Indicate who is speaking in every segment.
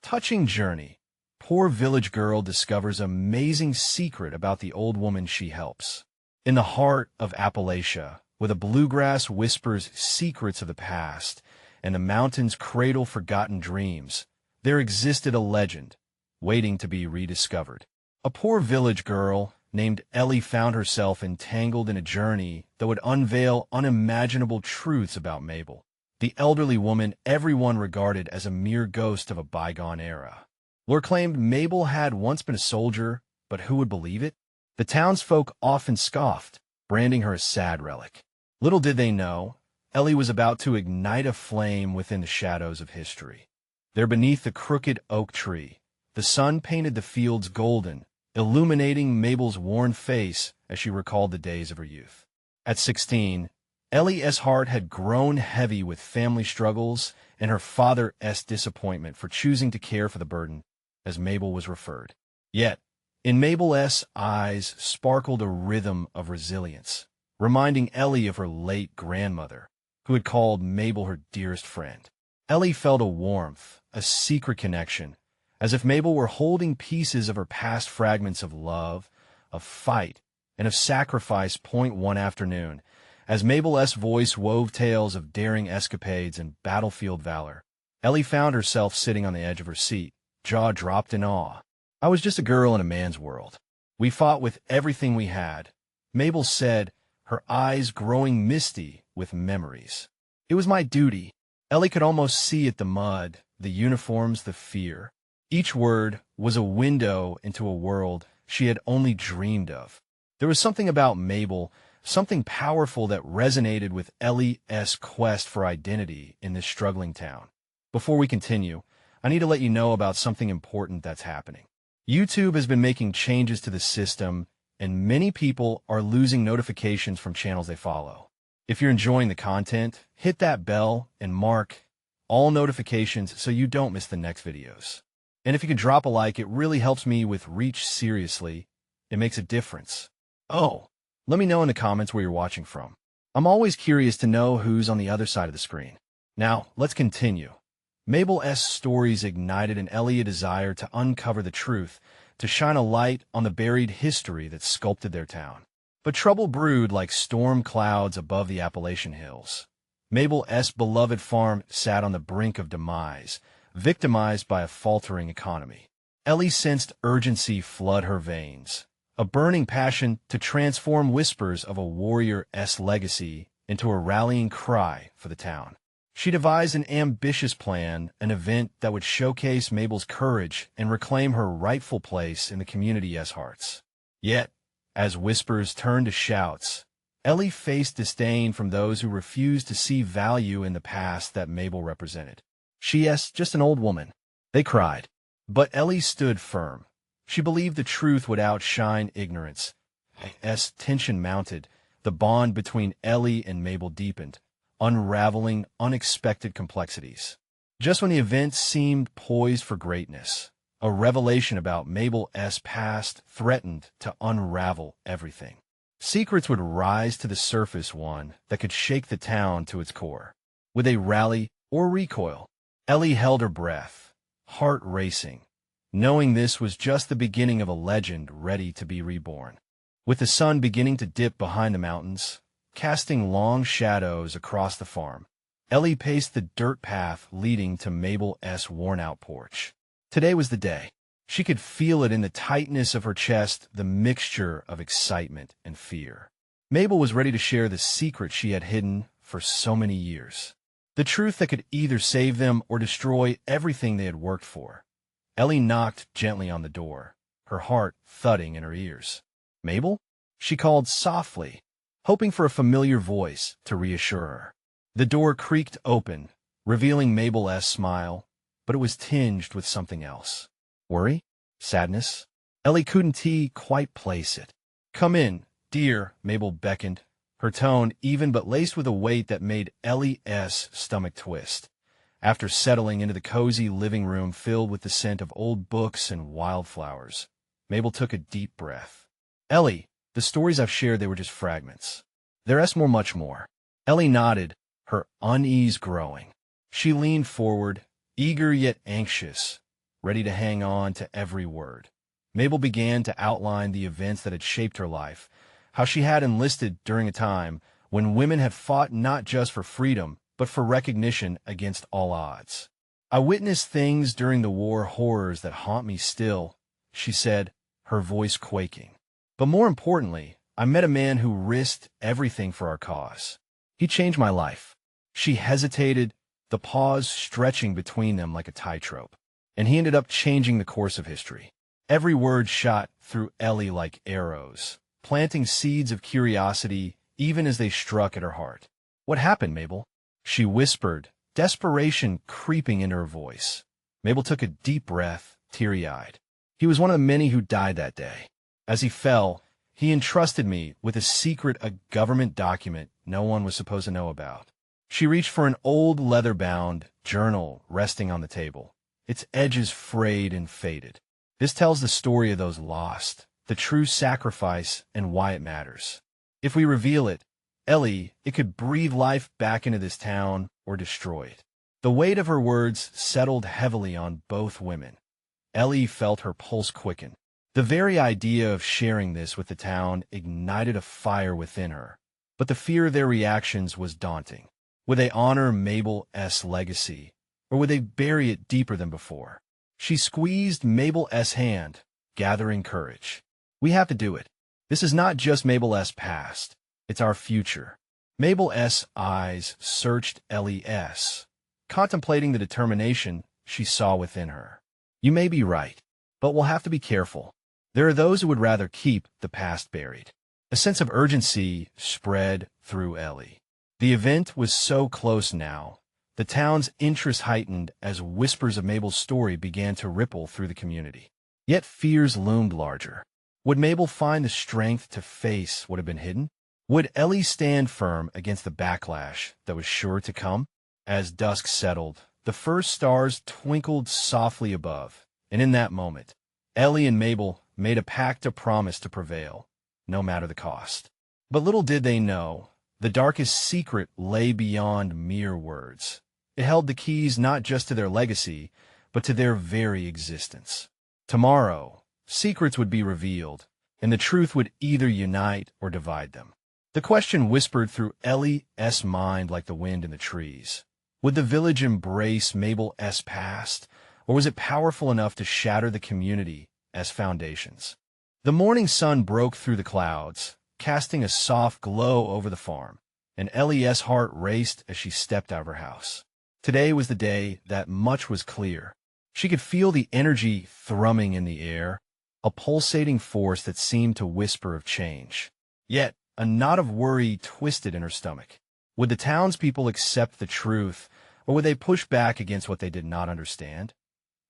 Speaker 1: Touching journey. Poor village girl discovers amazing secret about the old woman she helps. In the heart of Appalachia, where the bluegrass whispers secrets of the past and the mountains cradle forgotten dreams, there existed a legend waiting to be rediscovered. A poor village girl named Ellie found herself entangled in a journey that would unveil unimaginable truths about Mabel, the elderly woman everyone regarded as a mere ghost of a bygone era. Lore claimed Mabel had once been a soldier, but who would believe it? The townsfolk often scoffed, branding her a sad relic. Little did they know, Ellie was about to ignite a flame within the shadows of history. There beneath the crooked oak tree, the sun painted the fields golden, illuminating Mabel's worn face as she recalled the days of her youth. At 16, Ellie's heart had grown heavy with family struggles and her father's disappointment for choosing to care for the burden, as Mabel was referred. Yet, in Mabel's eyes sparkled a rhythm of resilience, reminding Ellie of her late grandmother, who had called Mabel her dearest friend. Ellie felt a warmth, a secret connection, as if Mabel were holding pieces of her past fragments of love, of fight, and of sacrifice. One afternoon, as Mabel's voice wove tales of daring escapades and battlefield valor, Ellie found herself sitting on the edge of her seat, jaw dropped in awe. "I was just a girl in a man's world. We fought with everything we had," Mabel said, her eyes growing misty with memories. "It was my duty." Ellie could almost see it, the mud, the uniforms, the fear. Each word was a window into a world she had only dreamed of. There was something about Mabel, something powerful that resonated with Ellie's quest for identity in this struggling town. Before we continue, I need to let you know about something important that's happening. YouTube has been making changes to the system, and many people are losing notifications from channels they follow. If you're enjoying the content, hit that bell and mark all notifications so you don't miss the next videos. And if you can drop a like, it really helps me with reach. Seriously, it makes a difference. Oh, let me know in the comments where you're watching from. I'm always curious to know who's on the other side of the screen. Now, let's continue. Mabel's stories ignited in Ellie a desire to uncover the truth, to shine a light on the buried history that sculpted their town. But trouble brewed like storm clouds above the Appalachian hills. Mabel's beloved farm sat on the brink of demise, victimized by a faltering economy. Ellie sensed urgency flood her veins, a burning passion to transform whispers of a warrior's legacy into a rallying cry for the town. She devised an ambitious plan, an event that would showcase Mabel's courage and reclaim her rightful place in the community's hearts. Yet, as whispers turned to shouts, Ellie faced disdain from those who refused to see value in the past that Mabel represented. "She's just an old woman," they cried. But Ellie stood firm. She believed the truth would outshine ignorance. As tension mounted, the bond between Ellie and Mabel deepened, unraveling unexpected complexities. Just when the event seemed poised for greatness, a revelation about Mabel's past threatened to unravel everything. Secrets would rise to the surface, one that could shake the town to its core. Would they rally or recoil? Ellie held her breath, heart racing, knowing this was just the beginning of a legend ready to be reborn. With the sun beginning to dip behind the mountains, casting long shadows across the farm, Ellie paced the dirt path leading to Mabel's worn-out porch. Today was the day. She could feel it in the tightness of her chest, the mixture of excitement and fear. Mabel was ready to share the secret she had hidden for so many years. The truth that could either save them or destroy everything they had worked for. Ellie knocked gently on the door, her heart thudding in her ears. "Mabel?" she called softly, hoping for a familiar voice to reassure her. The door creaked open, revealing Mabel's smile, but it was tinged with something else. Worry? Sadness? Ellie couldn't quite place it. "Come in, dear," Mabel beckoned, her tone even but laced with a weight that made Ellie's stomach twist. After settling into the cozy living room filled with the scent of old books and wildflowers, Mabel took a deep breath. "Ellie, the stories I've shared, they were just fragments. There's much more." Ellie nodded, her unease growing. She leaned forward, eager yet anxious, ready to hang on to every word. Mabel began to outline the events that had shaped her life, how she had enlisted during a time when women had fought not just for freedom, but for recognition against all odds. "I witnessed things during the war, horrors that haunt me still," she said, her voice quaking. "But more importantly, I met a man who risked everything for our cause. He changed my life." She hesitated, the pause stretching between them like a tightrope. "And he ended up changing the course of history." Every word shot through Ellie like arrows, planting seeds of curiosity even as they struck at her heart. "What happened, Mabel?" she whispered, desperation creeping into her voice. Mabel took a deep breath, teary-eyed. "He was one of the many who died that day. As he fell, he entrusted me with a government document no one was supposed to know about." She reached for an old leather-bound journal resting on the table, its edges frayed and faded. "This tells the story of those lost, the true sacrifice and why it matters. If we reveal it, Ellie, it could breathe life back into this town or destroy it." The weight of her words settled heavily on both women. Ellie felt her pulse quicken. The very idea of sharing this with the town ignited a fire within her, but the fear of their reactions was daunting. Would they honor Mabel's legacy, or would they bury it deeper than before? She squeezed Mabel's hand, gathering courage. "We have to do it. This is not just Mabel's past. It's our future." Mabel's eyes searched Ellie's, contemplating the determination she saw within her. "You may be right, but we'll have to be careful. There are those who would rather keep the past buried." A sense of urgency spread through Ellie. The event was so close now. The town's interest heightened as whispers of Mabel's story began to ripple through the community. Yet fears loomed larger. Would Mabel find the strength to face what had been hidden? Would Ellie stand firm against the backlash that was sure to come? As dusk settled, the first stars twinkled softly above, and in that moment, Ellie and Mabel made a pact, a promise to prevail, no matter the cost. But little did they know, the darkest secret lay beyond mere words. It held the keys not just to their legacy, but to their very existence. Tomorrow, secrets would be revealed, and the truth would either unite or divide them. The question whispered through Ellie's mind like the wind in the trees. Would the village embrace Mabel's past, or was it powerful enough to shatter the community as foundations? The morning sun broke through the clouds, casting a soft glow over the farm, and Ellie's heart raced as she stepped out of her house. Today was the day that much was clear. She could feel the energy thrumming in the air, a pulsating force that seemed to whisper of change. Yet, a knot of worry twisted in her stomach. Would the townspeople accept the truth, or would they push back against what they did not understand?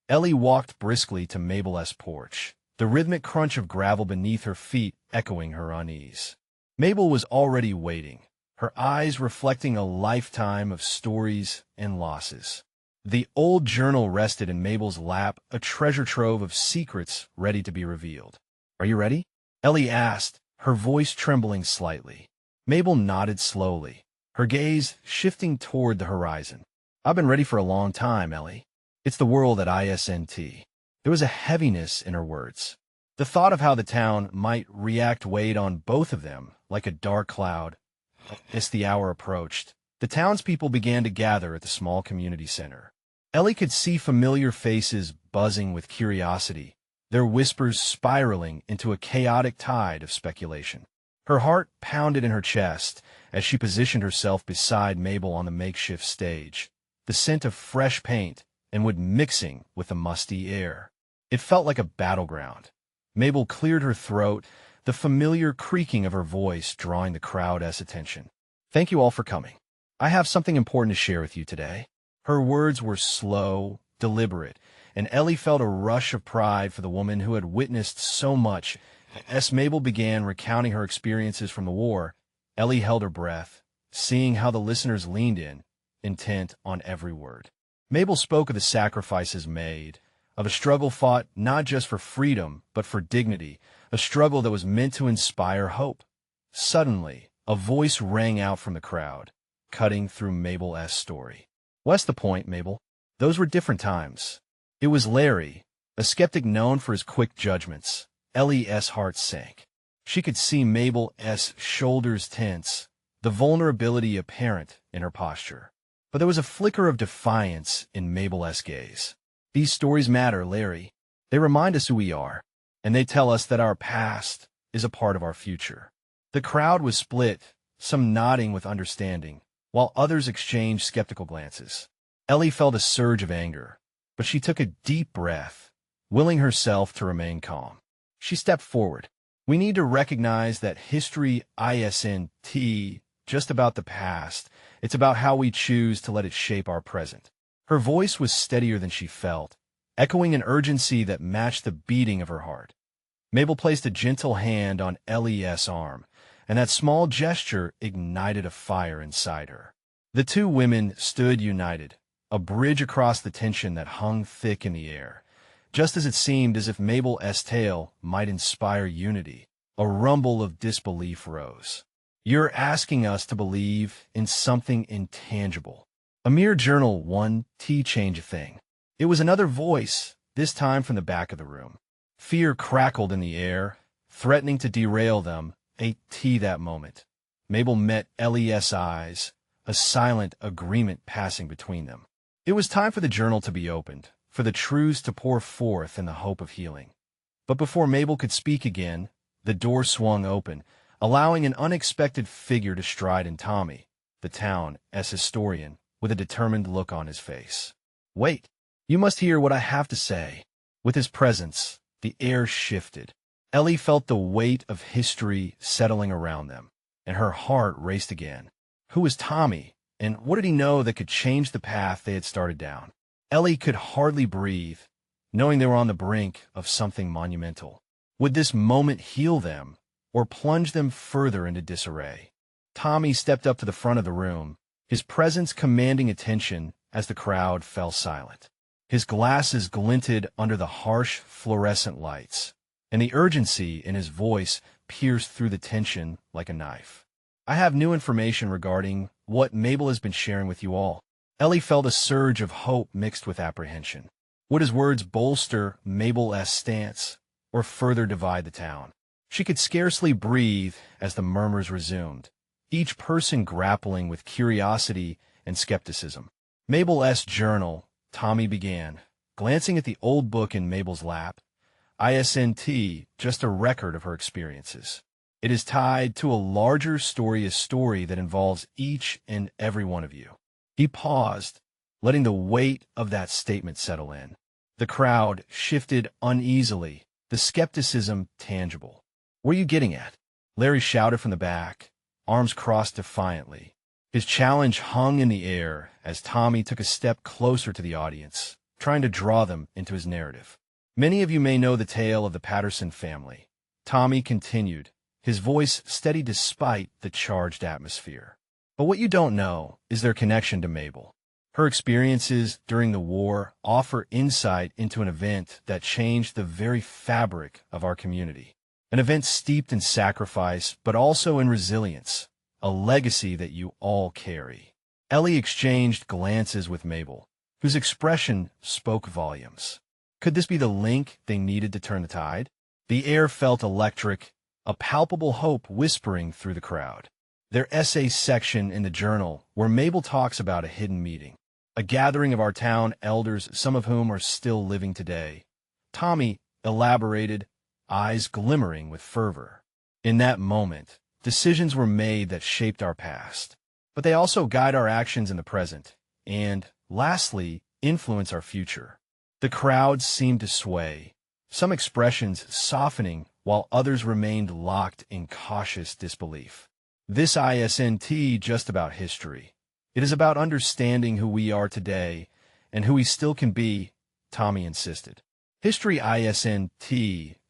Speaker 1: Ellie walked briskly to Mabel's porch, the rhythmic crunch of gravel beneath her feet echoing her unease. Mabel was already waiting, her eyes reflecting a lifetime of stories and losses. The old journal rested in Mabel's lap, a treasure trove of secrets ready to be revealed. "Are you ready?" Ellie asked, her voice trembling slightly. Mabel nodded slowly, her gaze shifting toward the horizon. "I've been ready for a long time, Ellie. It's the world at ISNT." There was a heaviness in her words. The thought of how the town might react weighed on both of them like a dark cloud. As the hour approached, the townspeople began to gather at the small community center. Ellie could see familiar faces buzzing with curiosity, their whispers spiraling into a chaotic tide of speculation. Her heart pounded in her chest as she positioned herself beside Mabel on the makeshift stage, the scent of fresh paint and wood mixing with the musty air. It felt like a battleground. Mabel cleared her throat, the familiar creaking of her voice drawing the crowd's attention. "Thank you all for coming. I have something important to share with you today." Her words were slow, deliberate, and Ellie felt a rush of pride for the woman who had witnessed so much. As Mabel began recounting her experiences from the war, Ellie held her breath, seeing how the listeners leaned in, intent on every word. Mabel spoke of the sacrifices made, of a struggle fought not just for freedom, but for dignity, a struggle that was meant to inspire hope. Suddenly, a voice rang out from the crowd, cutting through Mabel's story. "What's the point, Mabel? Those were different times. It was Larry, a skeptic known for his quick judgments. Ellie's heart sank. She could see Mabel's shoulders tense, the vulnerability apparent in her posture. But there was a flicker of defiance in Mabel's gaze. These stories matter, Larry. They remind us who we are, and they tell us that our past is a part of our future. The crowd was split, some nodding with understanding, while others exchanged skeptical glances. Ellie felt a surge of anger, but she took a deep breath, willing herself to remain calm. She stepped forward. We need to recognize that history isn't just about the past. It's about how we choose to let it shape our present. Her voice was steadier than she felt, echoing an urgency that matched the beating of her heart. Mabel placed a gentle hand on Ellie's arm, and that small gesture ignited a fire inside her. The two women stood united, a bridge across the tension that hung thick in the air. Just as it seemed as if Mabel's tale might inspire unity, a rumble of disbelief rose. You're asking us to believe in something intangible. A mere journal won't change a thing. It was another voice, this time from the back of the room. Fear crackled in the air, threatening to derail them. That moment. Mabel met Ellie's eyes, a silent agreement passing between them. It was time for the journal to be opened, for the truths to pour forth in the hope of healing. But before Mabel could speak again, the door swung open, allowing an unexpected figure to stride in. Tommy, the town's historian, with a determined look on his face. Wait, you must hear what I have to say. With his presence, the air shifted. Ellie felt the weight of history settling around them, and her heart raced again. Who was Tommy, and what did he know that could change the path they had started down? Ellie could hardly breathe, knowing they were on the brink of something monumental. Would this moment heal them, or plunge them further into disarray? Tommy stepped up to the front of the room, his presence commanding attention as the crowd fell silent. His glasses glinted under the harsh fluorescent lights, and the urgency in his voice pierced through the tension like a knife. I have new information regarding what Mabel has been sharing with you all. Ellie felt a surge of hope mixed with apprehension. Would his words bolster Mabel's stance, or further divide the town? She could scarcely breathe as the murmurs resumed, each person grappling with curiosity and skepticism. Mabel's journal, Tommy began, glancing at the old book in Mabel's lap. Isn't just a record of her experiences. It is tied to a larger story, a story that involves each and every one of you. He paused, letting the weight of that statement settle in. The crowd shifted uneasily, the skepticism tangible. What are you getting at? Larry shouted from the back, arms crossed defiantly. His challenge hung in the air as Tommy took a step closer to the audience, trying to draw them into his narrative. Many of you may know the tale of the Patterson family. Tommy continued, his voice steady despite the charged atmosphere. But what you don't know is their connection to Mabel. Her experiences during the war offer insight into an event that changed the very fabric of our community. An event steeped in sacrifice, but also in resilience, a legacy that you all carry. Ellie exchanged glances with Mabel, whose expression spoke volumes. Could this be the link they needed to turn the tide? The air felt electric, a palpable hope whispering through the crowd. Their essay section in the journal, where Mabel talks about a hidden meeting, a gathering of our town elders, some of whom are still living today. Tommy elaborated, eyes glimmering with fervor. In that moment, decisions were made that shaped our past, but they also guide our actions in the present, and, lastly, influence our future. The crowd seemed to sway, some expressions softening while others remained locked in cautious disbelief. This isn't just about history. It is about understanding who we are today and who we still can be, Tommy insisted. History isn't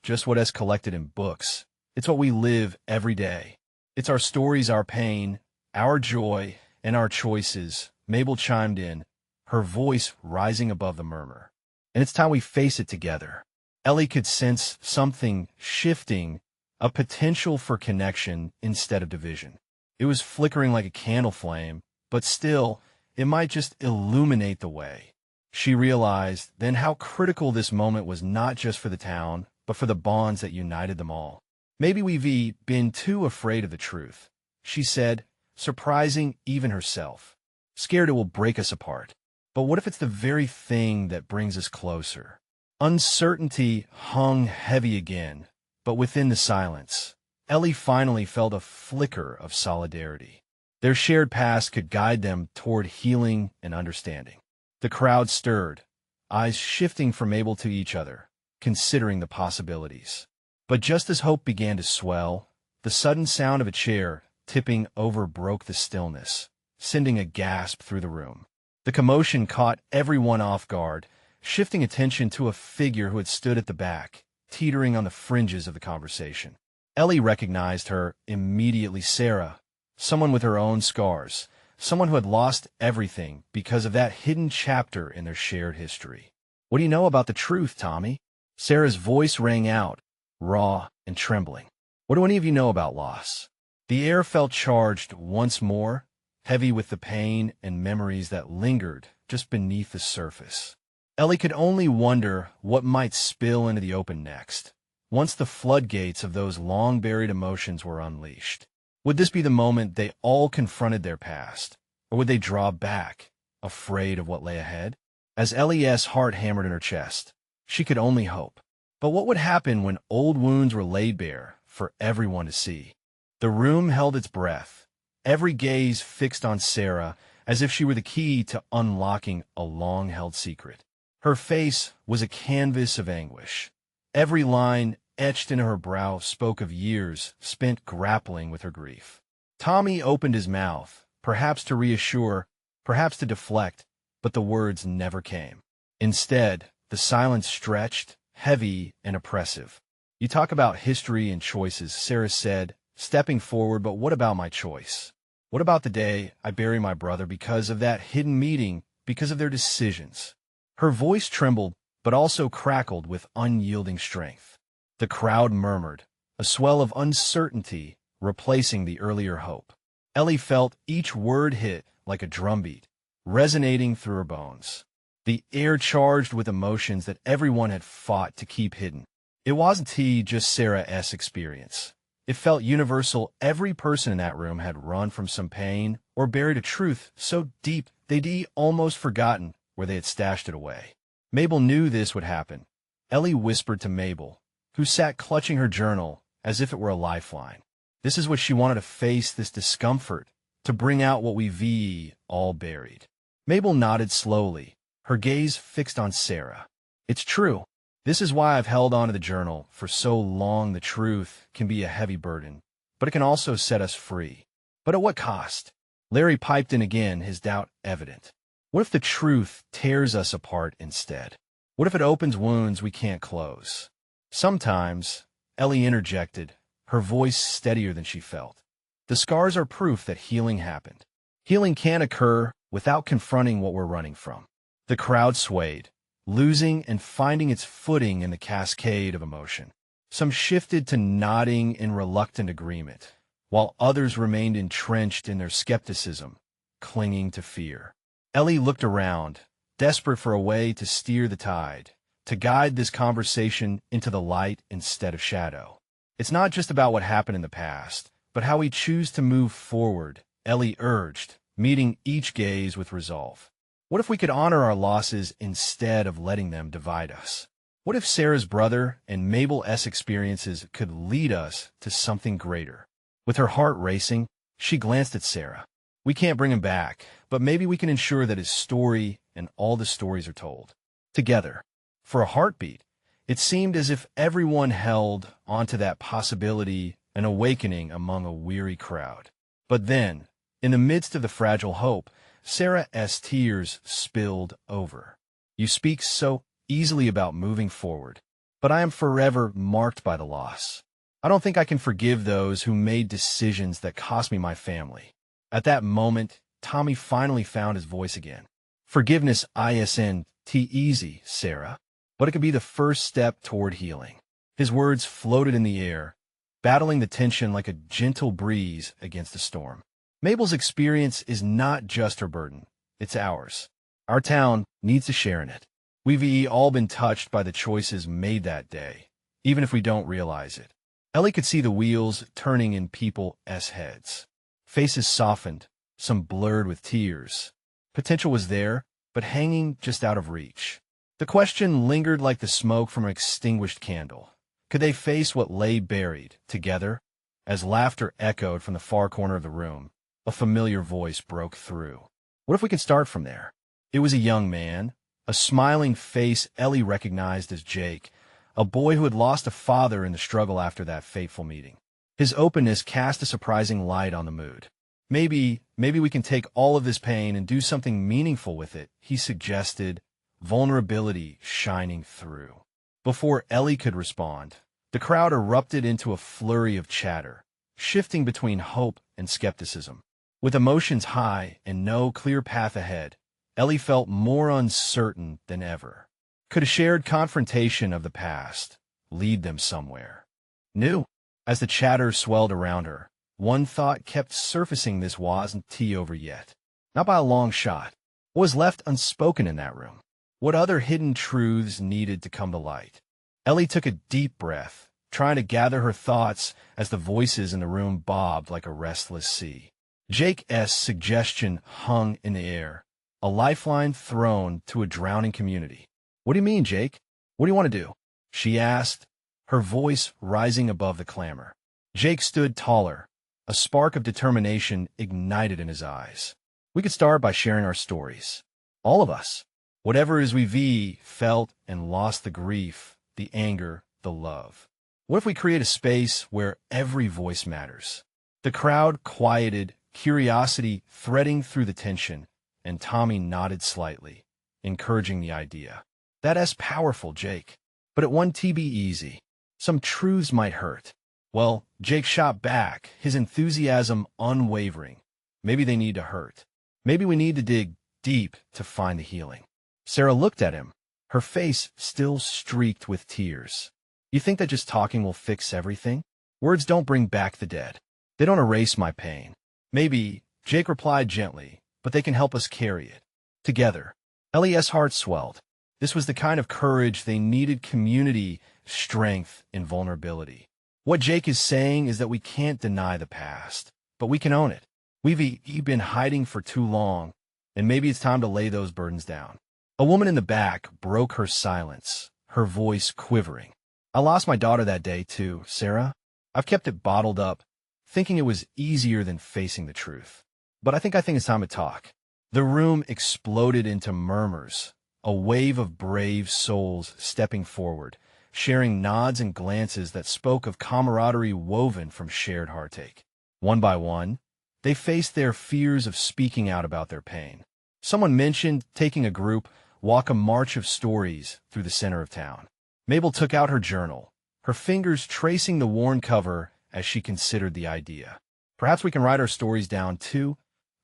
Speaker 1: just what is collected in books. It's what we live every day. It's our stories, our pain, our joy, and our choices. Mabel chimed in, her voice rising above the murmur. And it's time we face it together. Ellie could sense something shifting, a potential for connection instead of division. It was flickering like a candle flame, but still, it might just illuminate the way. She realized then how critical this moment was, not just for the town, but for the bonds that united them all. "Maybe we've been too afraid of the truth," she said, surprising even herself. "Scared it will break us apart. But what if it's the very thing that brings us closer?" Uncertainty hung heavy again, but within the silence, Ellie finally felt a flicker of solidarity. Their shared past could guide them toward healing and understanding. The crowd stirred, eyes shifting from Mabel to each other, considering the possibilities. But just as hope began to swell, the sudden sound of a chair tipping over broke the stillness, sending a gasp through the room. The commotion caught everyone off guard, shifting attention to a figure who had stood at the back, teetering on the fringes of the conversation. Ellie recognized her immediately. Sarah, someone with her own scars, someone who had lost everything because of that hidden chapter in their shared history. "What do you know about the truth, Tommy?" Sarah's voice rang out, raw and trembling. "What do any of you know about loss?" The air felt charged once more, heavy with the pain and memories that lingered just beneath the surface. Ellie could only wonder what might spill into the open next, once the floodgates of those long-buried emotions were unleashed. Would this be the moment they all confronted their past, or would they draw back, afraid of what lay ahead? As Ellie's heart hammered in her chest, she could only hope. But what would happen when old wounds were laid bare for everyone to see? The room held its breath, every gaze fixed on Sarah as if she were the key to unlocking a long-held secret. Her face was a canvas of anguish. Every line etched into her brow spoke of years spent grappling with her grief. Tommy opened his mouth, perhaps to reassure, perhaps to deflect, but the words never came. Instead, the silence stretched, heavy and oppressive. "You talk about history and choices," Sarah said, stepping forward, "but what about my choice? What about the day I bury my brother because of that hidden meeting, because of their decisions?" Her voice trembled, but also crackled with unyielding strength. The crowd murmured, a swell of uncertainty replacing the earlier hope. Ellie felt each word hit like a drumbeat, resonating through her bones. The air charged with emotions that everyone had fought to keep hidden. It wasn't just Sarah's experience. It felt universal. Every person in that room had run from some pain or buried a truth so deep they'd almost forgotten where they had stashed it away. Mabel knew this would happen. Ellie whispered to Mabel, who sat clutching her journal as if it were a lifeline. This is what she wanted to face, this discomfort, to bring out what we've all buried. Mabel nodded slowly, her gaze fixed on Sarah. "It's true. This is why I've held on to the journal for so long. The truth can be a heavy burden, but it can also set us free. But at what cost?" Larry piped in again, his doubt evident. "What if the truth tears us apart instead? What if it opens wounds we can't close?" "Sometimes," Ellie interjected, her voice steadier than she felt, "the scars are proof that healing happened. Healing can't occur without confronting what we're running from." The crowd swayed, losing and finding its footing in the cascade of emotion. Some shifted to nodding in reluctant agreement, while others remained entrenched in their skepticism, clinging to fear. Ellie looked around, desperate for a way to steer the tide, to guide this conversation into the light instead of shadow. "It's not just about what happened in the past, but how we choose to move forward," Ellie urged, meeting each gaze with resolve. "What if we could honor our losses instead of letting them divide us? What if Sarah's brother and Mabel's experiences could lead us to something greater?" With her heart racing, she glanced at Sarah. "We can't bring him back, but maybe we can ensure that his story and all the stories are told together." For a heartbeat, it seemed as if everyone held onto that possibility, an awakening among a weary crowd. But then, in the midst of the fragile hope, Sarah's tears spilled over. "You speak so easily about moving forward, but I am forever marked by the loss. I don't think I can forgive those who made decisions that cost me my family." At that moment, Tommy finally found his voice again. "Forgiveness isn't easy, Sarah, but it could be the first step toward healing." His words floated in the air, battling the tension like a gentle breeze against a storm. "Mabel's experience is not just her burden, it's ours. Our town needs to share in it. We've all been touched by the choices made that day, even if we don't realize it. Ellie could see the wheels turning in people's heads. Faces softened, some blurred with tears. Potential was there, but hanging just out of reach. The question lingered like the smoke from an extinguished candle. Could they face what lay buried, together? As laughter echoed from the far corner of the room, a familiar voice broke through. What if we could start from there? It was a young man, a smiling face Ellie recognized as Jake, a boy who had lost a father in the struggle after that fateful meeting. His openness cast a surprising light on the mood. Maybe we can take all of this pain and do something meaningful with it, he suggested, vulnerability shining through. Before Ellie could respond, the crowd erupted into a flurry of chatter, shifting between hope and skepticism. With emotions high and no clear path ahead, Ellie felt more uncertain than ever. Could a shared confrontation of the past lead them somewhere new? As the chatter swelled around her, one thought kept surfacing: this wasn't over yet. Not by a long shot. What was left unspoken in that room? What other hidden truths needed to come to light? Ellie took a deep breath, trying to gather her thoughts as the voices in the room bobbed like a restless sea. Jake's suggestion hung in the air, a lifeline thrown to a drowning community. What do you mean, Jake? What do you want to do? She asked, her voice rising above the clamor. Jake stood taller, a spark of determination ignited in his eyes. We could start by sharing our stories. All of us. Whatever it is we've felt and lost, the grief, the anger, the love. What if we create a space where every voice matters? The crowd quieted, curiosity threading through the tension, and Tommy nodded slightly, encouraging the idea. That's powerful, Jake. But it won't be easy. Some truths might hurt. Well, Jake shot back, his enthusiasm unwavering. Maybe they need to hurt. Maybe we need to dig deep to find the healing. Sarah looked at him, her face still streaked with tears. You think that just talking will fix everything? Words don't bring back the dead. They don't erase my pain. Maybe, Jake replied gently, but they can help us carry it. Together. Ellie's heart swelled. This was the kind of courage they needed: community, strength, and vulnerability. What Jake is saying is that we can't deny the past, but we can own it. We've been hiding for too long, and maybe it's time to lay those burdens down. A woman in the back broke her silence, her voice quivering. I lost my daughter that day too, Sarah. I've kept it bottled up, thinking it was easier than facing the truth. But I think it's time to talk. The room exploded into murmurs, a wave of brave souls stepping forward, sharing nods and glances that spoke of camaraderie woven from shared heartache. One by one, they faced their fears of speaking out about their pain. Someone mentioned taking a group walk a march of stories through the center of town. Mabel took out her journal, her fingers tracing the worn cover as she considered the idea. Perhaps we can write our stories down, too,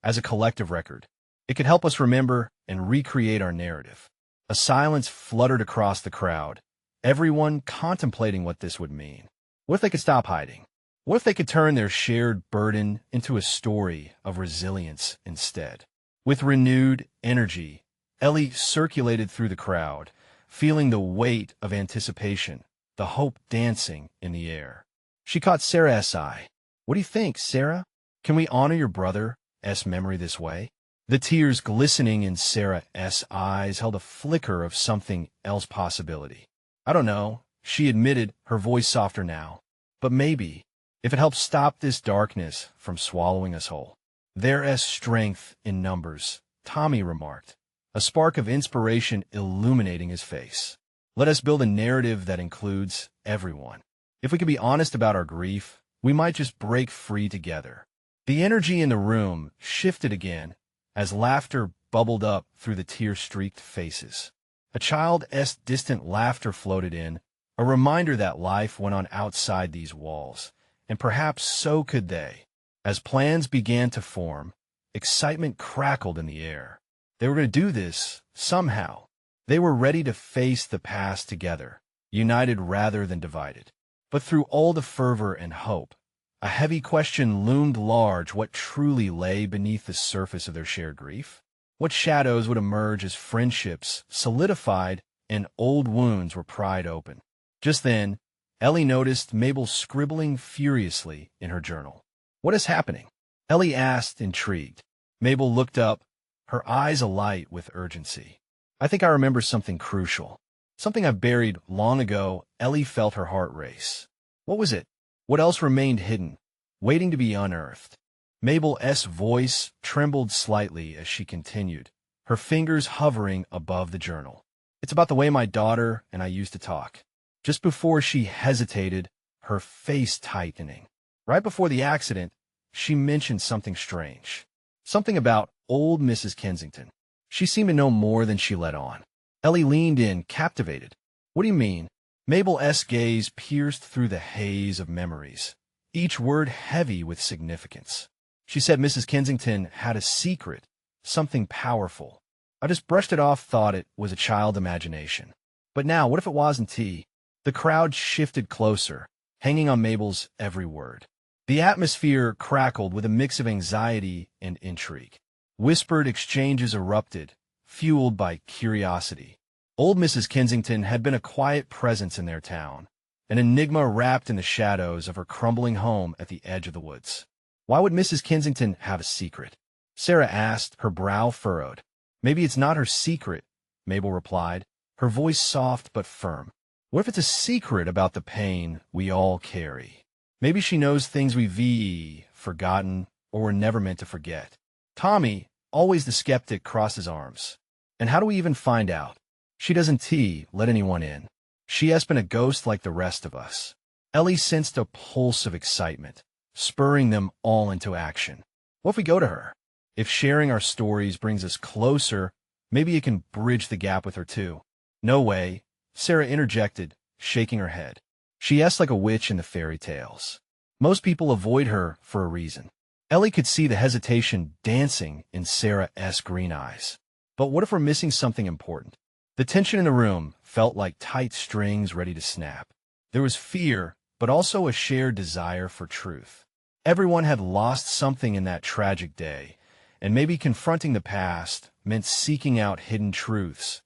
Speaker 1: as a collective record. It could help us remember and recreate our narrative. A silence fluttered across the crowd, everyone contemplating what this would mean. What if they could stop hiding? What if they could turn their shared burden into a story of resilience instead? With renewed energy, Ellie circulated through the crowd, feeling the weight of anticipation, the hope dancing in the air. She caught Sarah's eye. What do you think, Sarah? Can we honor your brother's memory this way? The tears glistening in Sarah's eyes held a flicker of something else possibility. I don't know, she admitted, her voice softer now. But maybe, if it helps stop this darkness from swallowing us whole. There's strength in numbers, Tommy remarked, a spark of inspiration illuminating his face. Let us build a narrative that includes everyone. If we can be honest about our grief, we might just break free together. The energy in the room shifted again as laughter bubbled up through the tear-streaked faces. A child's distant laughter floated in, a reminder that life went on outside these walls, and perhaps so could they. As plans began to form, excitement crackled in the air. They were going to do this, somehow. They were ready to face the past together, united rather than divided. But through all the fervor and hope, a heavy question loomed large: what truly lay beneath the surface of their shared grief? What shadows would emerge as friendships solidified and old wounds were pried open? Just then, Ellie noticed Mabel scribbling furiously in her journal. "What is happening?" Ellie asked, intrigued. Mabel looked up, her eyes alight with urgency. "I think I remember something crucial. Something I've buried long ago." Ellie felt her heart race. What was it? What else remained hidden, waiting to be unearthed? Mabel's voice trembled slightly as she continued, her fingers hovering above the journal. "It's about the way my daughter and I used to talk." Just before she hesitated, her face tightening. Right before the accident, she mentioned something strange. Something about old Mrs. Kensington. She seemed to know more than she let on. Ellie leaned in, captivated. "What do you mean?" Mabel's gaze pierced through the haze of memories, each word heavy with significance. She said Mrs. Kensington had a secret, something powerful. I just brushed it off, thought it was a child imagination. But now, what if it wasn't? The crowd shifted closer, hanging on Mabel's every word. The atmosphere crackled with a mix of anxiety and intrigue. Whispered exchanges erupted, fueled by curiosity. Old Mrs. Kensington had been a quiet presence in their town, an enigma wrapped in the shadows of her crumbling home at the edge of the woods. Why would Mrs. Kensington have a secret? Sarah asked, her brow furrowed. "Maybe it's not her secret," Mabel replied, her voice soft but firm. "What if it's a secret about the pain we all carry? Maybe she knows things we've forgotten or were never meant to forget." Tommy, always the skeptic, crossed his arms. "And how do we even find out? She doesn't let anyone in. She has been a ghost like the rest of us." Ellie sensed a pulse of excitement, spurring them all into action. "What if we go to her? If sharing our stories brings us closer, maybe it can bridge the gap with her too." "No way," Sarah interjected, shaking her head. "She's like a witch in the fairy tales. Most people avoid her for a reason." Ellie could see the hesitation dancing in Sarah's green eyes. "But what if we're missing something important?" The tension in the room felt like tight strings ready to snap. There was fear, but also a shared desire for truth. Everyone had lost something in that tragic day, and maybe confronting the past meant seeking out hidden truths.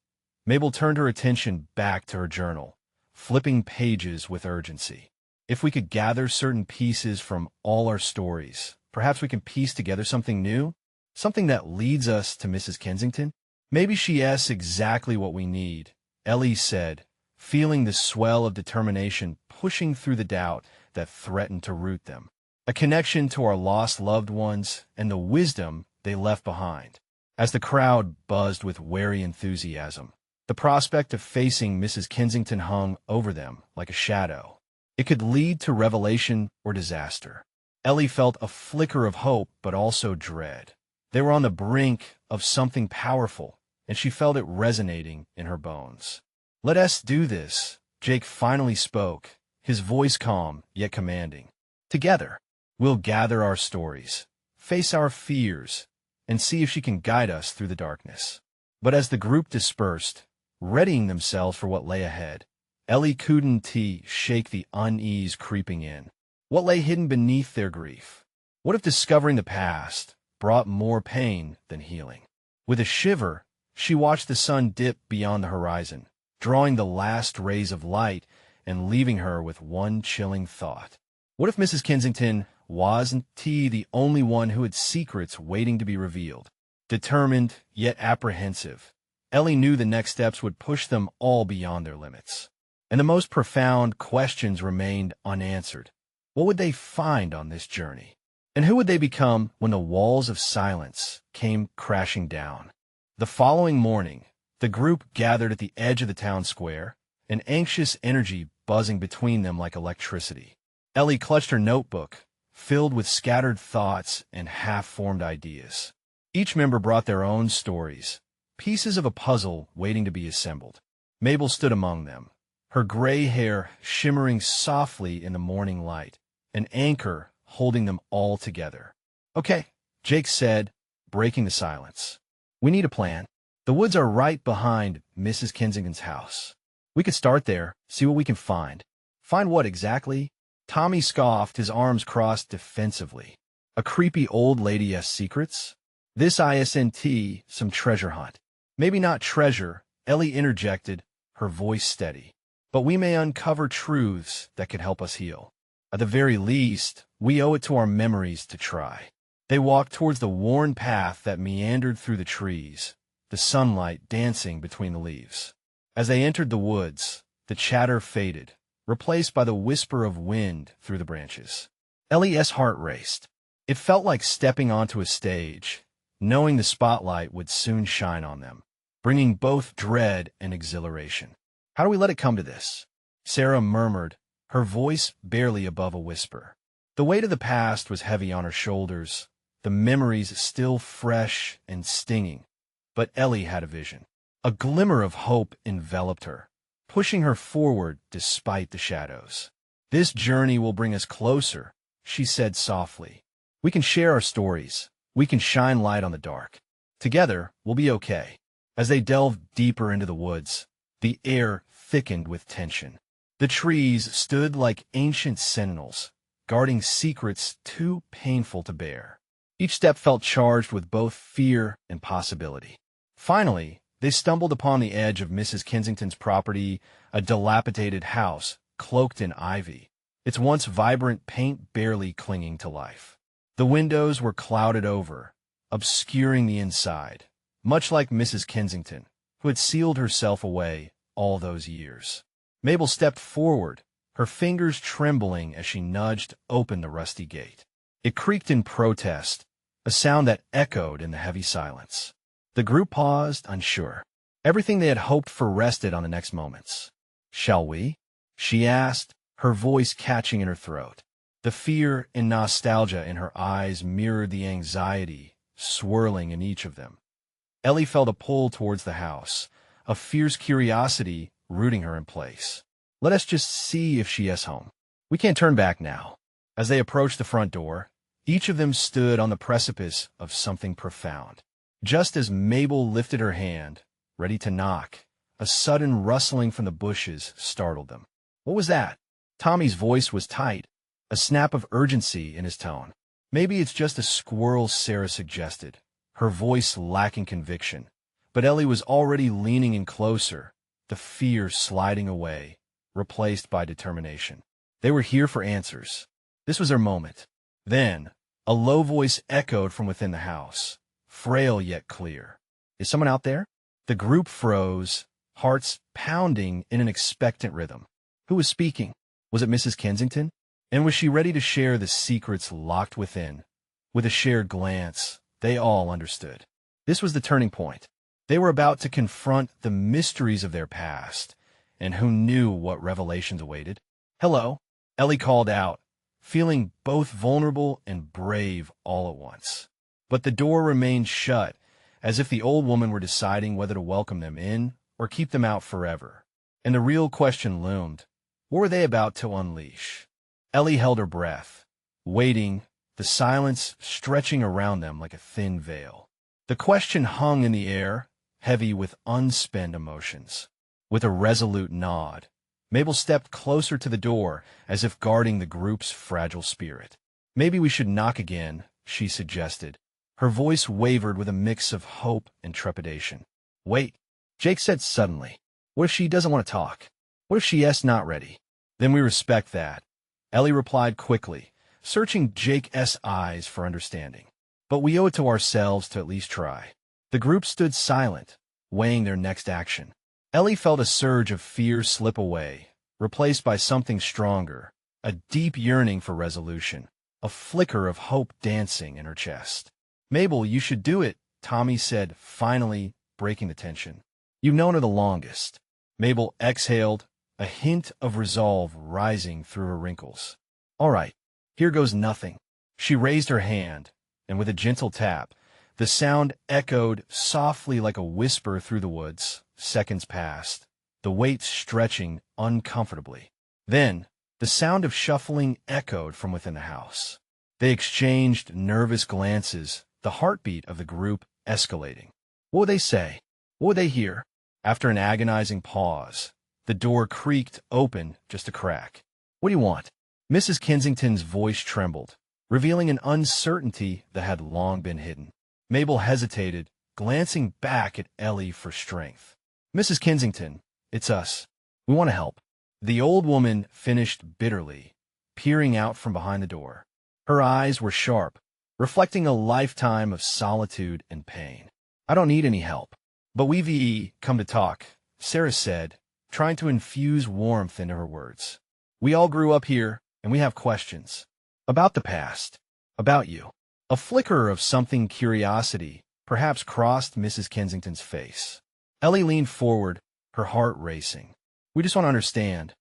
Speaker 1: Mabel turned her attention back to her journal, flipping pages with urgency. "If we could gather certain pieces from all our stories, perhaps we can piece together something new, something that leads us to Mrs. Kensington. Maybe she asks exactly what we need," Ellie said, feeling the swell of determination pushing through the doubt that threatened to root them. "A connection to our lost loved ones and the wisdom they left behind." As the crowd buzzed with wary enthusiasm, the prospect of facing Mrs. Kensington hung over them like a shadow. It could lead to revelation or disaster. Ellie felt a flicker of hope, but also dread. They were on the brink of something powerful, and she felt it resonating in her bones. "Let us do this," Jake finally spoke, his voice calm yet commanding. "Together, we'll gather our stories, face our fears, and see if she can guide us through the darkness." But as the group dispersed, readying themselves for what lay ahead, Ellie couldn't shake the unease creeping in. What lay hidden beneath their grief? What if discovering the past brought more pain than healing? With a shiver, she watched the sun dip beyond the horizon, drawing the last rays of light and leaving her with one chilling thought. What if Mrs. Kensington wasn't the only one who had secrets waiting to be revealed? Determined, yet apprehensive, Ellie knew the next steps would push them all beyond their limits. And the most profound questions remained unanswered. What would they find on this journey? And who would they become when the walls of silence came crashing down? The following morning, the group gathered at the edge of the town square, an anxious energy buzzing between them like electricity. Ellie clutched her notebook, filled with scattered thoughts and half-formed ideas. Each member brought their own stories, pieces of a puzzle waiting to be assembled. Mabel stood among them, her gray hair shimmering softly in the morning light, an anchor holding them all together. "Okay," Jake said, breaking the silence. "We need a plan. The woods are right behind Mrs. Kensington's house. We could start there, see what we can find." "Find what exactly?" Tommy scoffed, his arms crossed defensively. "A creepy old lady's secrets?" This isn't some treasure hunt. Maybe not treasure, Ellie interjected, her voice steady. But we may uncover truths that could help us heal. At the very least, we owe it to our memories to try. They walked towards the worn path that meandered through the trees, the sunlight dancing between the leaves. As they entered the woods, the chatter faded, replaced by the whisper of wind through the branches. Ellie's heart raced. It felt like stepping onto a stage, knowing the spotlight would soon shine on them, bringing both dread and exhilaration. How do we let it come to this? Sarah murmured, her voice barely above a whisper. The weight of the past was heavy on her shoulders, the memories still fresh and stinging. But Ellie had a vision. A glimmer of hope enveloped her, pushing her forward despite the shadows. This journey will bring us closer, she said softly. We can share our stories. We can shine light on the dark. Together, we'll be okay. As they delved deeper into the woods, the air thickened with tension. The trees stood like ancient sentinels, guarding secrets too painful to bear. Each step felt charged with both fear and possibility. Finally, they stumbled upon the edge of Mrs. Kensington's property, a dilapidated house cloaked in ivy, its once vibrant paint barely clinging to life. The windows were clouded over, obscuring the inside, much like Mrs. Kensington, who had sealed herself away all those years. Mabel stepped forward, her fingers trembling as she nudged open the rusty gate. It creaked in protest, a sound that echoed in the heavy silence. The group paused, unsure. Everything they had hoped for rested on the next moments. "Shall we?" she asked, her voice catching in her throat. The fear and nostalgia in her eyes mirrored the anxiety swirling in each of them. Ellie felt a pull towards the house, a fierce curiosity rooting her in place. Let us just see if she is home. We can't turn back now. As they approached the front door, each of them stood on the precipice of something profound. Just as Mabel lifted her hand, ready to knock, a sudden rustling from the bushes startled them. What was that? Tommy's voice was tight, a snap of urgency in his tone. Maybe it's just a squirrel, Sarah suggested, her voice lacking conviction. But Ellie was already leaning in closer, the fear sliding away, replaced by determination. They were here for answers. This was their moment. Then, a low voice echoed from within the house, frail yet clear. "Is someone out there?" The group froze, hearts pounding in an expectant rhythm. Who was speaking? Was it Mrs. Kensington? And was she ready to share the secrets locked within? With a shared glance, they all understood. This was the turning point. They were about to confront the mysteries of their past, and who knew what revelations awaited? "Hello," Ellie called out, feeling both vulnerable and brave all at once. But the door remained shut, as if the old woman were deciding whether to welcome them in or keep them out forever. And the real question loomed. What were they about to unleash? Ellie held her breath, waiting, the silence stretching around them like a thin veil. The question hung in the air, heavy with unspent emotions. With a resolute nod, Mabel stepped closer to the door, as if guarding the group's fragile spirit. "Maybe we should knock again," she suggested. Her voice wavered with a mix of hope and trepidation. "Wait," Jake said suddenly. "What if she doesn't want to talk? What if she's not ready?" "Then we respect that," Ellie replied quickly, searching Jake's eyes for understanding. "But we owe it to ourselves to at least try." The group stood silent, weighing their next action. Ellie felt a surge of fear slip away, replaced by something stronger, a deep yearning for resolution, a flicker of hope dancing in her chest. "Mabel, you should do it," Tommy said, finally breaking the tension. "You've known her the longest." Mabel exhaled, a hint of resolve rising through her wrinkles. "All right, here goes nothing." She raised her hand, and with a gentle tap, the sound echoed softly like a whisper through the woods. Seconds passed, the weight stretching uncomfortably. Then, the sound of shuffling echoed from within the house. They exchanged nervous glances, the heartbeat of the group escalating. What would they say? What would they hear? After an agonizing pause, the door creaked open just a crack. "What do you want?" Mrs. Kensington's voice trembled, revealing an uncertainty that had long been hidden. Mabel hesitated, glancing back at Ellie for strength. "Mrs. Kensington, it's us. We want to help." The old woman finished bitterly, peering out from behind the door. Her eyes were sharp, reflecting a lifetime of solitude and pain. "I don't need any help, but we've come to talk," Sarah said, trying to infuse warmth into her words. "We all grew up here, and we have questions. About the past. About you." A flicker of something curiosity perhaps crossed Mrs. Kensington's face. Ellie leaned forward, her heart racing. "We just want to understand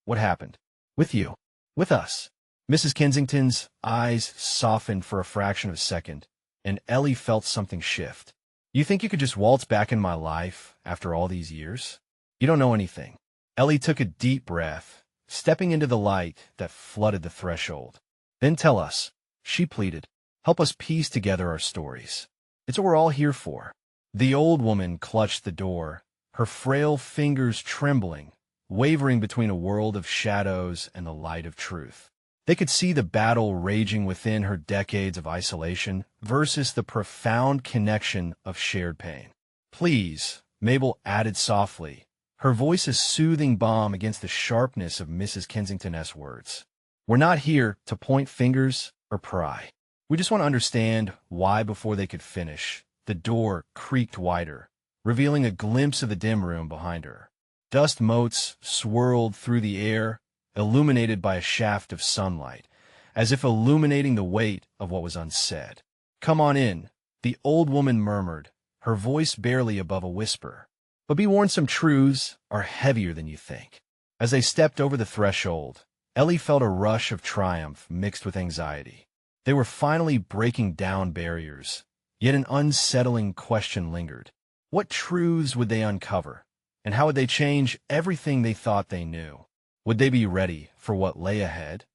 Speaker 1: what happened. With you. With us." Mrs. Kensington's eyes softened for a fraction of a second, and Ellie felt something shift. "You think you could just waltz back in my life after all these years? You don't know anything." Ellie took a deep breath, stepping into the light that flooded the threshold. "Then tell us," she pleaded. "Help us piece together our stories. It's what we're all here for." The old woman clutched the door, her frail fingers trembling, wavering between a world of shadows and the light of truth. They could see the battle raging within her decades of isolation versus the profound connection of shared pain. "Please," Mabel added softly, her voice a soothing balm against the sharpness of Mrs. Kensington's words. "We're not here to point fingers or pry. We just want to understand why." Before they could finish, the door creaked wider, revealing a glimpse of the dim room behind her. Dust motes swirled through the air, illuminated by a shaft of sunlight, as if illuminating the weight of what was unsaid. "Come on in," the old woman murmured, her voice barely above a whisper. "But be warned, some truths are heavier than you think." As they stepped over the threshold, Ellie felt a rush of triumph mixed with anxiety. They were finally breaking down barriers, yet an unsettling question lingered. What truths would they uncover, and how would they change everything they thought they knew? Would they be ready for what lay ahead?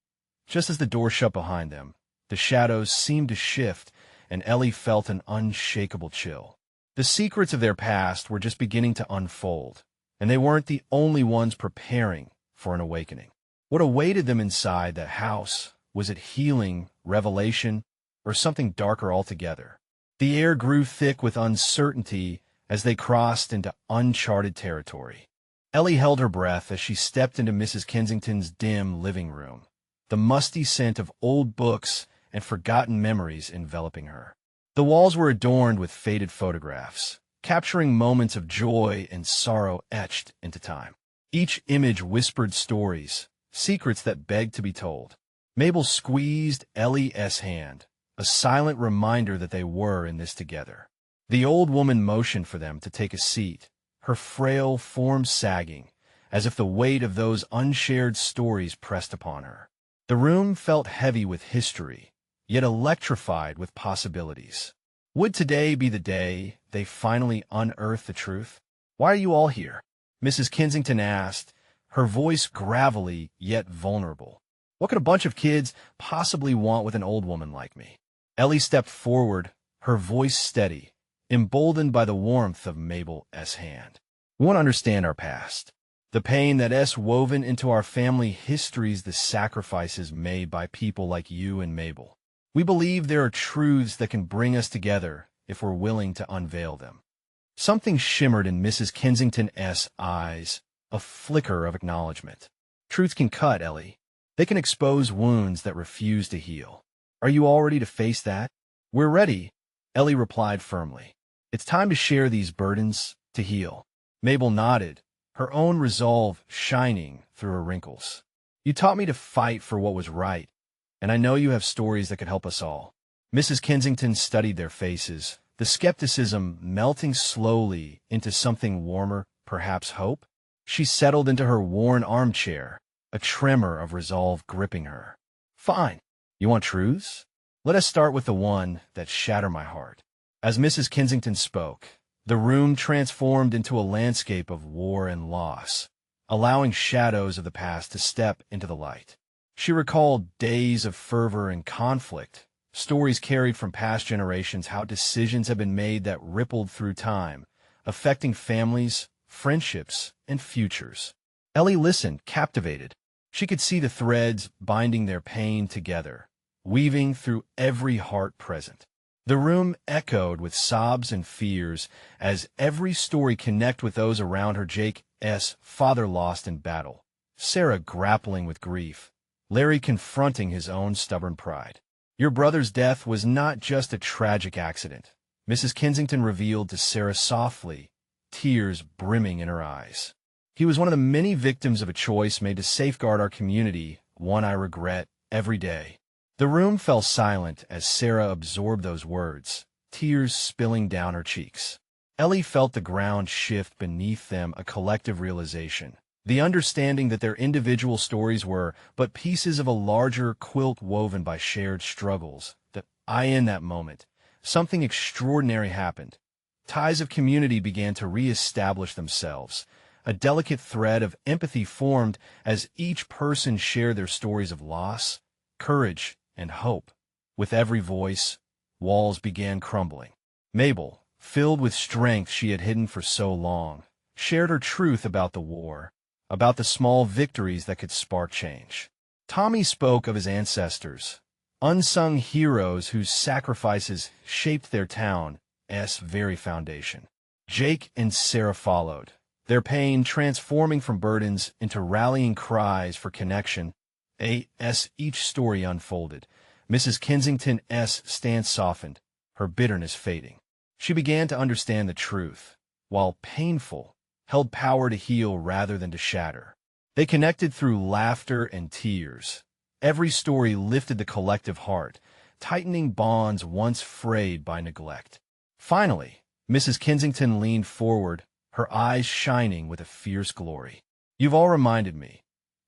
Speaker 1: Just as the door shut behind them, the shadows seemed to shift, and Ellie felt an unshakable chill. The secrets of their past were just beginning to unfold, and they weren't the only ones preparing for an awakening. What awaited them inside that house? Was it healing, revelation, or something darker altogether? The air grew thick with uncertainty as they crossed into uncharted territory. Ellie held her breath as she stepped into Mrs. Kensington's dim living room, the musty scent of old books and forgotten memories enveloping her. The walls were adorned with faded photographs, capturing moments of joy and sorrow etched into time. Each image whispered stories, secrets that begged to be told. Mabel squeezed Ellie's hand, a silent reminder that they were in this together. The old woman motioned for them to take a seat, her frail form sagging, as if the weight of those unshared stories pressed upon her. The room felt heavy with history, yet electrified with possibilities. Would today be the day they finally unearthed the truth? "Why are you all here?" Mrs. Kensington asked, her voice gravelly yet vulnerable. "What could a bunch of kids possibly want with an old woman like me?" Ellie stepped forward, her voice steady, emboldened by the warmth of Mabel's hand. "We want to understand our past, the pain that's woven into our family histories, the sacrifices made by people like you and Mabel. We believe there are truths that can bring us together if we're willing to unveil them." Something shimmered in Mrs. Kensington's eyes, a flicker of acknowledgement. "Truths can cut, Ellie. They can expose wounds that refuse to heal. Are you all ready to face that?" "We're ready," Ellie replied firmly. "It's time to share these burdens, to heal." Mabel nodded, her own resolve shining through her wrinkles. "You taught me to fight for what was right, and I know you have stories that could help us all." Mrs. Kensington studied their faces, the skepticism melting slowly into something warmer, perhaps hope. She settled into her worn armchair, a tremor of resolve gripping her. "Fine. You want truths? Let us start with the one that shattered my heart." As Mrs. Kensington spoke, the room transformed into a landscape of war and loss, allowing shadows of the past to step into the light. She recalled days of fervor and conflict, stories carried from past generations, how decisions had been made that rippled through time, affecting families, friendships, and futures. Ellie listened, captivated. She could see the threads binding their pain together, weaving through every heart present. The room echoed with sobs and fears as every story connected with those around her. Jake's father lost in battle, Sarah grappling with grief, Larry confronting his own stubborn pride. Your brother's death was not just a tragic accident, Mrs. Kensington revealed to Sarah softly, tears brimming in her eyes. He was one of the many victims of a choice made to safeguard our community, one I regret every day. The room fell silent as Sarah absorbed those words, tears spilling down her cheeks. Ellie felt the ground shift beneath them, a collective realization. The understanding that their individual stories were but pieces of a larger quilt woven by shared struggles. In that moment, something extraordinary happened. Ties of community began to re-establish themselves. A delicate thread of empathy formed as each person shared their stories of loss, courage, and hope. With every voice, walls began crumbling. Mabel, filled with strength she had hidden for so long, shared her truth about the war, about the small victories that could spark change. Tommy spoke of his ancestors, unsung heroes whose sacrifices shaped their town's very foundation. Jake and Sarah followed, their pain transforming from burdens into rallying cries for connection. As each story unfolded, Mrs. Kensington's stance softened, her bitterness fading. She began to understand the truth, while painful, held power to heal rather than to shatter. They connected through laughter and tears. Every story lifted the collective heart, tightening bonds once frayed by neglect. Finally, Mrs. Kensington leaned forward, her eyes shining with a fierce glory. You've all reminded me.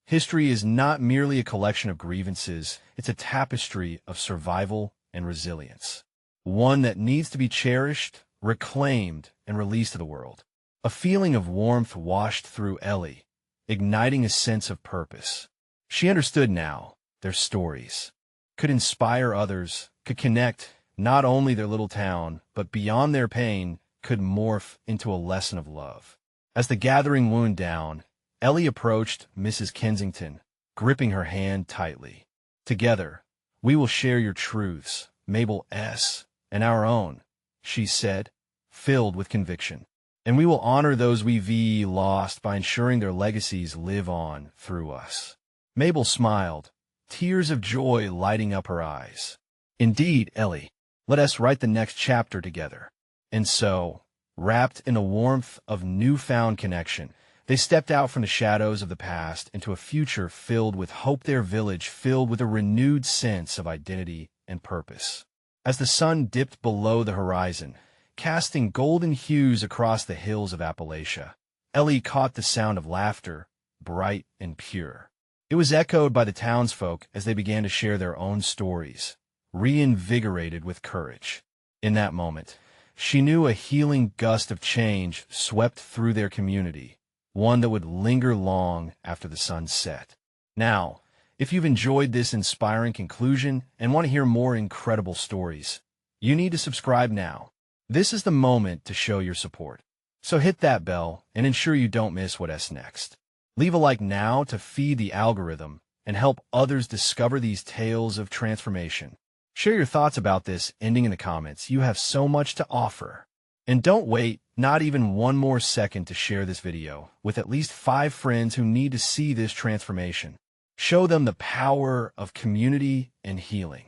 Speaker 1: History is not merely a collection of grievances, it's a tapestry of survival and resilience. One that needs to be cherished, reclaimed, and released to the world. A feeling of warmth washed through Ellie, igniting a sense of purpose. She understood now, their stories could inspire others, could connect not only their little town, but beyond their pain, could morph into a lesson of love. As the gathering wound down, Ellie approached Mrs. Kensington, gripping her hand tightly. Together, we will share your truths, Mabel's, and our own, she said, filled with conviction. And we will honor those we've lost by ensuring their legacies live on through us. Mabel smiled, tears of joy lighting up her eyes. Indeed, Ellie, let us write the next chapter together. And so, wrapped in the warmth of newfound connection, they stepped out from the shadows of the past into a future filled with hope, their village filled with a renewed sense of identity and purpose. As the sun dipped below the horizon, casting golden hues across the hills of Appalachia, Ellie caught the sound of laughter, bright and pure. It was echoed by the townsfolk as they began to share their own stories, reinvigorated with courage. In that moment, she knew a healing gust of change swept through their community, one that would linger long after the sun set. Now, if you've enjoyed this inspiring conclusion and want to hear more incredible stories, you need to subscribe now. This is the moment to show your support. So hit that bell and ensure you don't miss what's next. Leave a like now to feed the algorithm and help others discover these tales of transformation. Share your thoughts about this ending in the comments. You have so much to offer. And don't wait, not even one more second, to share this video with at least 5 friends who need to see this transformation. Show them the power of community and healing.